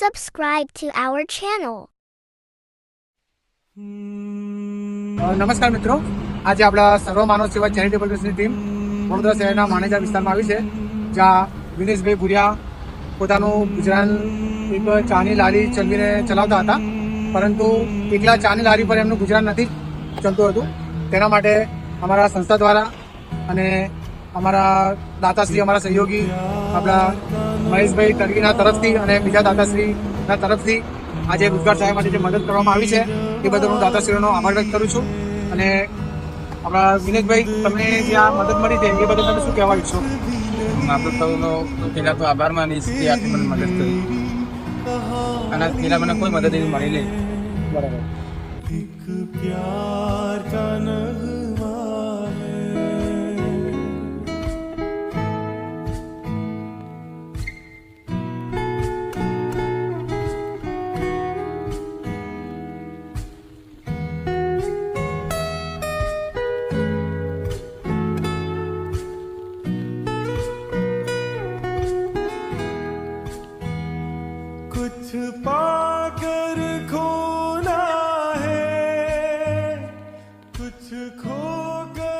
Subscribe to our channel. નમસ્કાર મિત્રો, આજે આપણા સર્વ માનવ સેવા ચેરિટેબલ ટ્રસ્ટની ટીમ વડોદરા શહેરના માણેજા વિસ્તારમાં આવી છે, જ્યાં વિનેશભાઈ ભુરિયા પોતાનું ગુજરાન એક ચાની લારી ચલાવીને ચલાવતા હતા, પરંતુ એકલા ચાની લારી પર એમનું ગુજરાન નથી ચાલતું હતું. તેના માટે અમારા સંસ્થા દ્વારા અને અમારા દાતાશ્રી, અમારા સહયોગી આપણા મહેશભાઈ તડવીના તરફથી અને બીજા દાતાશ્રીના તરફથી આજે રોજગાર સહાય માટે જે મદદ કરવામાં આવી છે એ બદલ હું દાતાશ્રીઓનો આભાર વ્યક્ત કરું છું. અને આપણા વિનેશભાઈ, તમને જે આ મદદ મળી છે એ બદલ તમે શું કહેવા ઈચ્છો? આપણે સૌનો પહેલાં તો આભાર માનીશ કે આટલી મને મદદ કરી, અને પહેલાં મને કોઈ મદદ એવી મળી નહીં. બરાબર. कुछ पाकर खोना है, कुछ खो गया।